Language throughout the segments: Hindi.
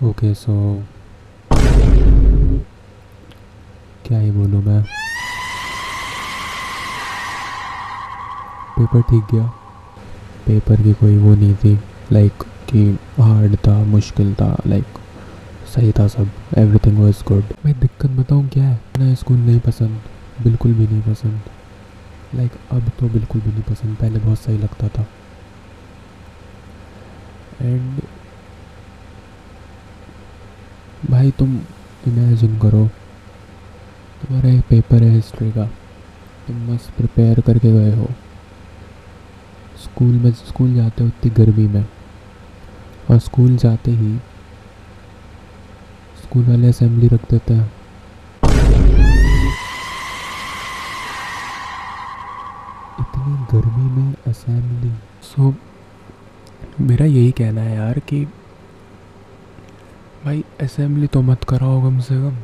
ओके सो क्या ही बोलूँ मैं। पेपर ठीक गया। पेपर की कोई वो नहीं थी लाइक कि हार्ड था मुश्किल था लाइक सही था सब। Everything was good. मैं दिक्कत बताऊँ क्या है ना, स्कूल नहीं पसंद, बिल्कुल भी नहीं पसंद। लाइक अब तो बिल्कुल भी नहीं पसंद, पहले बहुत सही लगता था। एंड भाई तुम इमेजिन करो, तुम्हारा एक पेपर है हिस्ट्री का, तुम मस्त प्रिपेयर करके गए हो, स्कूल जाते हो इतनी गर्मी में, और स्कूल जाते ही स्कूल वाले असेंबली रख देते हैं। इतनी गर्मी में असेंबली। सो मेरा यही कहना है यार कि भाई असेंबली तो मत कराओ कम से कम।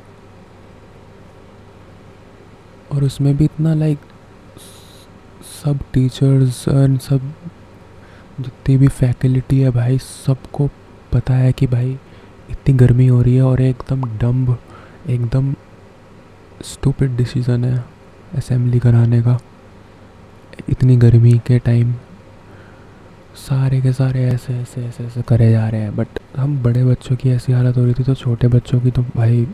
और उसमें भी इतना लाइक सब टीचर्स एंड सब जितनी भी फैकल्टी है भाई सबको पता है कि भाई इतनी गर्मी हो रही है, और एकदम डम्ब एकदम स्टूपिड डिसीज़न है असेंबली कराने का इतनी गर्मी के टाइम। सारे के सारे ऐसे ऐसे ऐसे ऐसे करे जा रहे हैं, बट हम बड़े बच्चों की ऐसी हालत हो रही थी, तो छोटे बच्चों की तो भाई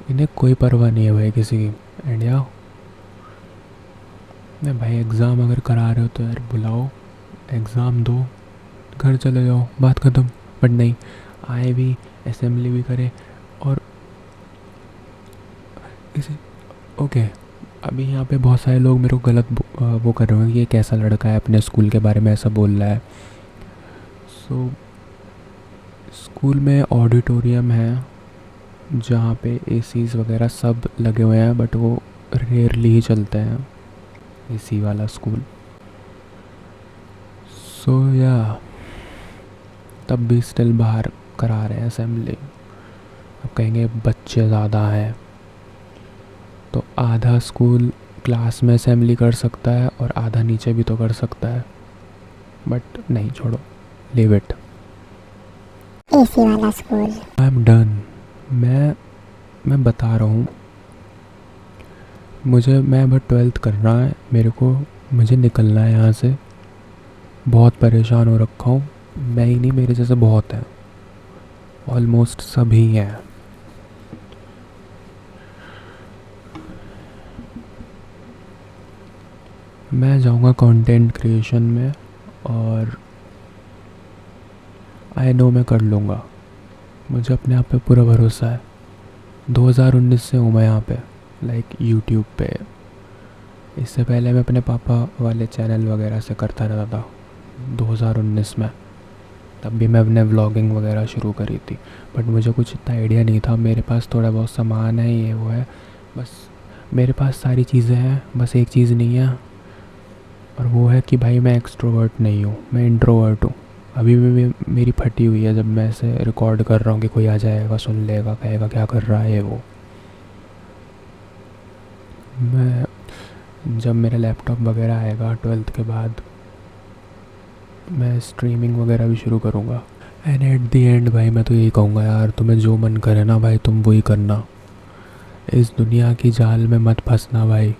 इन्हें कोई परवाह नहीं है भाई किसी की। एंड या मैं भाई एग्ज़ाम अगर करा रहे हो तो यार बुलाओ, एग्ज़ाम दो, घर चले जाओ, बात ख़त्म। बट नहीं, आए भी, असेंबली भी करे, और इसे ओके। अभी यहाँ पे बहुत सारे लोग मेरे को गलत वो कर रहे हैं कि ये कैसा लड़का है अपने स्कूल के बारे में ऐसा बोल रहा है। सो स्कूल में ऑडिटोरियम है जहाँ पे एसीज़ वगैरह सब लगे हुए हैं, बट वो रेयरली ही चलते हैं एसी वाला स्कूल। सो या तब भी स्टिल बाहर करा रहे हैं असेंबली। अब कहेंगे बच्चे ज़्यादा हैं, तो आधा स्कूल क्लास में असेंबली कर सकता है और आधा नीचे भी तो कर सकता है, बट नहीं, छोड़ो, लीव इट। एसी वाला स्कूल। I am done. मैं बता रहा हूँ, मैं अब 12th कर रहा है मेरे को, मुझे निकलना है यहाँ से। बहुत परेशान हो रखा हूँ, मैं ही नहीं, मेरे जैसे बहुत हैं, ऑलमोस्ट सभी हैं। मैं जाऊँगा कंटेंट क्रिएशन में, और आई नो मैं कर लूँगा, मुझे अपने आप पे पूरा भरोसा है। 2019 से हूँ मैं यहाँ पे लाइक यूट्यूब पे। इससे पहले मैं अपने पापा वाले चैनल वगैरह से करता रहता था 2019 में, तब भी मैं अपने व्लॉगिंग वगैरह शुरू करी थी। बट मुझे कुछ इतना आइडिया नहीं था, मेरे पास थोड़ा बहुत सामान है, ये वो है, बस मेरे पास सारी चीज़ें हैं, बस एक चीज़ नहीं है, और वो है कि भाई मैं एक्सट्रोवर्ट नहीं हूँ, मैं इंट्रोवर्ट हूँ। अभी भी मेरी फटी हुई है जब मैं ऐसे रिकॉर्ड कर रहा हूँ कि कोई आ जाएगा, सुन लेगा, कहेगा क्या कर रहा है वो। मैं जब मेरा लैपटॉप वगैरह आएगा 12th के बाद, मैं स्ट्रीमिंग वगैरह भी शुरू करूँगा। एंड एट दी एंड भाई मैं तो यही कहूँगा यार, तुम्हें जो मन करे ना भाई तुम वही करना, इस दुनिया की जाल में मत फंसना भाई।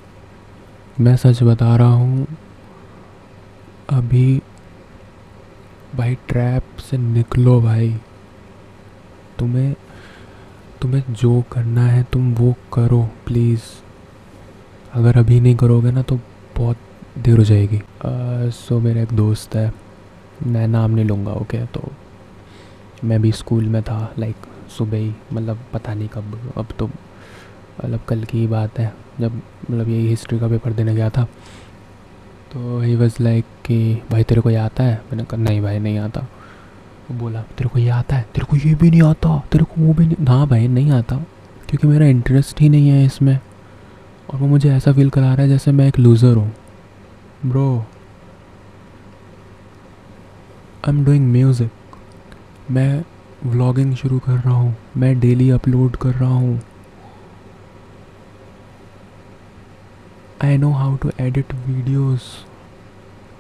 मैं सच बता रहा हूँ, अभी भाई ट्रैप से निकलो भाई। तुम्हें तुम्हें जो करना है तुम वो करो प्लीज़। अगर अभी नहीं करोगे ना तो बहुत देर हो जाएगी। सो मेरा एक दोस्त है, मैं नाम नहीं लूँगा, ओके। तो मैं भी स्कूल में था लाइक सुबह ही, मतलब पता नहीं कब, अब तो मतलब कल की ही बात है, जब मतलब यही हिस्ट्री का पेपर देने गया था। तो ही वॉज लाइक कि भाई तेरे को ये आता है? मैंने कहा नहीं भाई नहीं आता। वो बोला तेरे को ये आता है, तेरे को ये भी नहीं आता, तेरे को वो भी नहीं। हाँ भाई नहीं आता, क्योंकि मेरा इंटरेस्ट ही नहीं है इसमें, और वो मुझे ऐसा फील करा रहा है जैसे मैं एक लूज़र हूँ। Bro, I am doing music, मैं व्लॉगिंग शुरू कर रहा हूँ, मैं डेली अपलोड कर रहा हूँ, I know how to edit videos,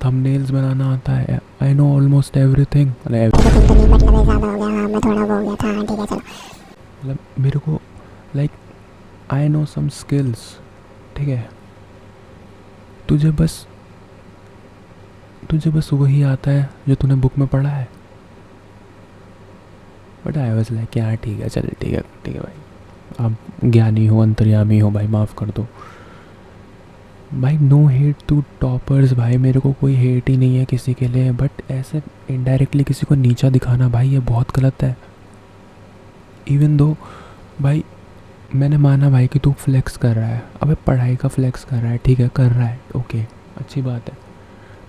thumbnails बनाना आता है, I know almost everything. Everything तो नहीं, मतलब ये ज़्यादा हो गया। हाँ मैं थोड़ा वो हो गया था। हाँ ठीक है चलो। मतलब मेरे को like I know some skills, ठीक है। तुझे बस तुझे बस वही आता है जो तूने बुक में पढ़ा है। बट आई वाज लाइक यार ठीक है, चल ठीक है भाई, आप ज्ञानी हो, अंतर्यामी हो भाई, माफ़ कर दो भाई। नो हेट टू टॉपर्स भाई, मेरे को कोई हेट ही नहीं है किसी के लिए, बट ऐसे इनडायरेक्टली किसी को नीचा दिखाना भाई ये बहुत गलत है। इवन दो भाई, मैंने माना भाई कि तू फ्लेक्स कर रहा है, अबे पढ़ाई का फ्लेक्स कर रहा है, ठीक है कर रहा है, ओके अच्छी बात है।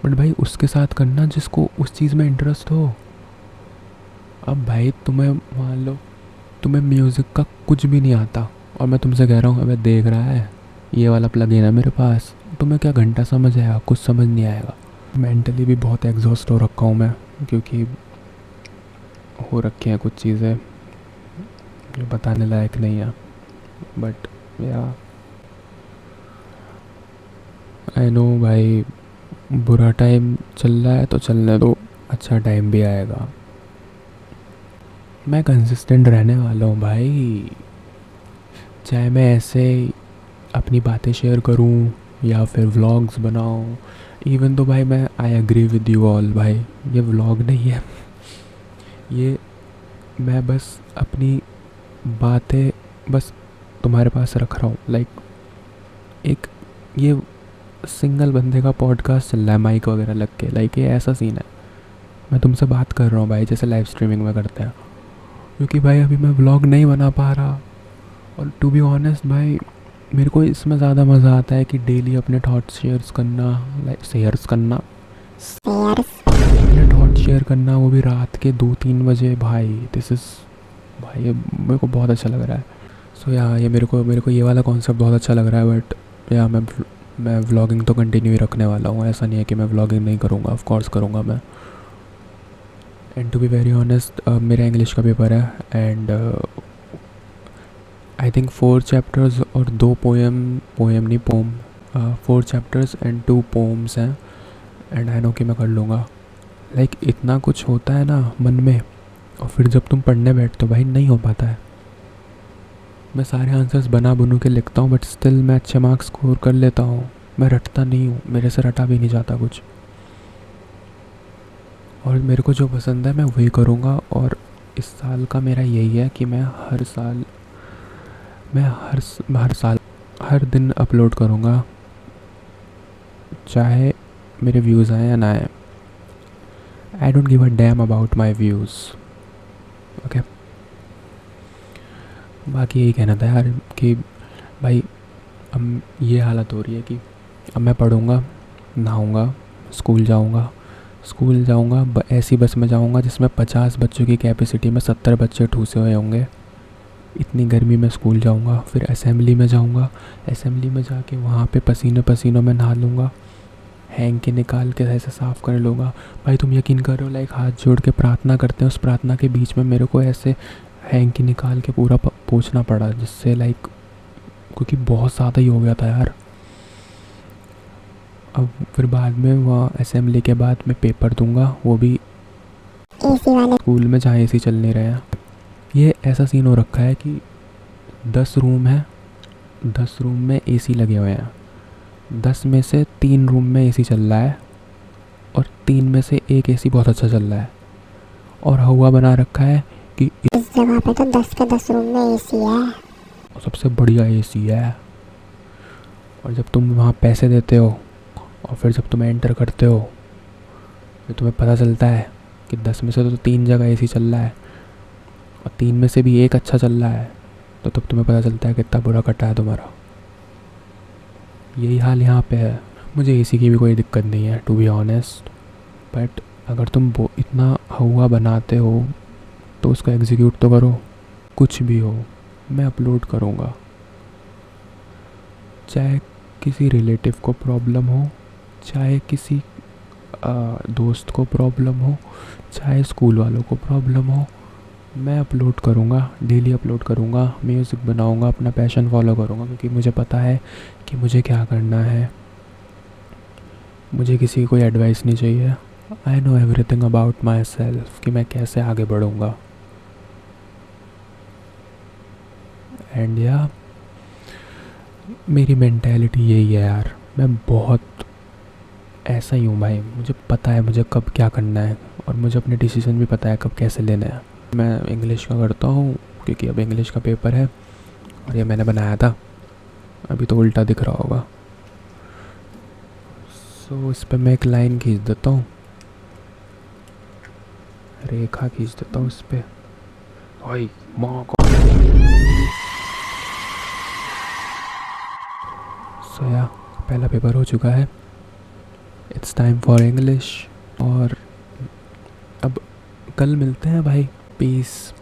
बट भाई उसके साथ करना जिसको उस चीज़ में इंटरेस्ट हो। अब भाई तुम्हें मान लो तुम्हें म्यूज़िक का कुछ भी नहीं आता और मैं तुमसे कह रहा हूँ अबे देख रहा है ये वाला प्लगइन है मेरे पास, तुम्हें क्या घंटा समझ आएगा, कुछ समझ नहीं आएगा। मेंटली भी बहुत एग्जॉस्ट हो रखा हूँ मैं, क्योंकि हो रखी हैं कुछ चीज़ें जो बताने लायक नहीं है। बट या आई नो भाई, बुरा टाइम चल रहा है तो चलने दो, अच्छा टाइम भी आएगा। मैं कंसिस्टेंट रहने वाला हूँ भाई, चाहे मैं ऐसे अपनी बातें शेयर करूं या फिर व्लॉग्स बनाऊं। इवन तो भाई मैं I agree with you all भाई, ये व्लॉग नहीं है, ये मैं बस अपनी बातें बस तुम्हारे पास रख रहा हूँ। लाइक एक ये सिंगल बंदे का पॉडकास्ट चल रहा है माइक वगैरह लग के, लाइक ये ऐसा सीन है। मैं तुमसे बात कर रहा हूँ भाई जैसे लाइव स्ट्रीमिंग में करते हैं, क्योंकि भाई अभी मैं व्लॉग नहीं बना पा रहा। और टू बी ऑनेस्ट भाई मेरे को इसमें ज़्यादा मज़ा आता है कि डेली अपने थॉट्स शेयर्स करना, लाइक शेयर्स करना, अपने थॉट्स शेयर करना, वो भी रात के 2-3 बजे भाई। दिस इज़ भाई ये मेरे को बहुत अच्छा लग रहा है। सो या ये मेरे को ये वाला कॉन्सेप्ट बहुत अच्छा लग रहा है। बट या मैं व्लॉगिंग तो कंटिन्यू ही रखने वाला हूँ, ऐसा नहीं है कि मैं व्लॉगिंग नहीं करूँगा, ऑफ कोर्स करूँगा मैं। And to be very honest मेरा इंग्लिश का पेपर है एंड आई थिंक 4 चैप्टर्स और 2 पोएम नहीं पोम, 4 चैप्टर्स एंड 2 पोम्स हैं। एंड आई नो कि मैं कर लूँगा। लाइक इतना कुछ होता है ना मन में, और फिर जब तुम पढ़ने बैठते हो भाई नहीं हो पाता है। मैं सारे आंसर्स बना बुनू के लिखता हूँ बट स्टिल मैं अच्छे मार्क्स स्कोर कर लेता हूँ। मैं रटता नहीं हूँ, मेरे से रटा भी नहीं जाता कुछ, और मेरे को जो पसंद है मैं वही करूँगा। और इस साल का मेरा यही है कि मैं हर साल हर दिन अपलोड करूँगा, चाहे मेरे व्यूज़ आए या ना आए। I don't give a damn about my views, okay. बाकी यही कहना था यार कि भाई अब ये हालत हो रही है कि अब मैं पढ़ूँगा, नहाऊँगा, स्कूल जाऊँगा ऐसी बस में जाऊँगा जिसमें 50 बच्चों की कैपेसिटी में 70 बच्चे ठूसे हुए होंगे। इतनी गर्मी में स्कूल जाऊँगा, फिर असेंबली में जाऊँगा, असेंबली में जाके वहाँ पे पसीनों में नहा लूँगा, हैंग के निकाल के ऐसे साफ़ कर लूँगा। भाई तुम यकीन करो लाइक हाथ जोड़ के प्रार्थना करते हैं, उस प्रार्थना के बीच में मेरे को ऐसे हैंग की निकाल के पूरा पोंछना पड़ा, जिससे लाइक क्योंकि बहुत ज़्यादा ही हो गया था यार। अब फिर बाद में वहाँ असेंबली के बाद मैं पेपर दूंगा, वो भी एसी वाले स्कूल में जहाँ एसी चल नहीं रहे हैं। ये ऐसा सीन हो रखा है कि 10 रूम है, 10 रूम में एसी लगे हुए हैं, 10 में से 3 रूम में एसी चल रहा है और 3 में से एक एसी बहुत अच्छा चल रहा है। और हुआ बना रखा है कि इस जगह पे तो 10 के 10 रूम में एसी है, सबसे बढ़िया एसी है। और जब तुम वहाँ पैसे देते हो और फिर जब तुम एंटर करते हो तो तुम्हें पता चलता है कि 10 में से तो 3 जगह एसी चल रहा है और 3 में से भी एक अच्छा चल रहा है, तो तब तुम्हें पता चलता है कितना बुरा कटा है तुम्हारा। यही हाल यहाँ पे है। मुझे एसी की भी कोई दिक्कत नहीं है टू बी ऑनेस्ट, बट अगर तुम इतना हुआ बनाते हो तो उसको एग्जीक्यूट तो करो। कुछ भी हो मैं अपलोड करूँगा, चाहे किसी रिलेटिव को प्रॉब्लम हो, चाहे किसी दोस्त को प्रॉब्लम हो, चाहे स्कूल वालों को प्रॉब्लम हो, मैं अपलोड करूँगा, डेली अपलोड करूँगा, म्यूज़िक बनाऊँगा, अपना पैशन फॉलो करूँगा, क्योंकि मुझे पता है कि मुझे क्या करना है। मुझे किसी की कोई एडवाइस नहीं चाहिए। I know everything about my self कि मैं कैसे आगे बढ़ूँगा। एंड या मेरी मेंटेलिटी यही है यार, मैं बहुत ऐसा ही हूँ भाई। मुझे पता है मुझे कब क्या करना है, और मुझे अपने डिसीजन भी पता है कब कैसे लेना है। मैं इंग्लिश का करता हूँ क्योंकि अब इंग्लिश का पेपर है, और ये मैंने बनाया था। अभी तो उल्टा दिख रहा होगा। सो इस पर मैं एक लाइन खींच देता हूँ, रेखा खींच देता हूँ इस पर। ओए माँ को। सो या पहला पेपर हो चुका है। It's time for English. और अब कल मिलते हैं भाई। पीस।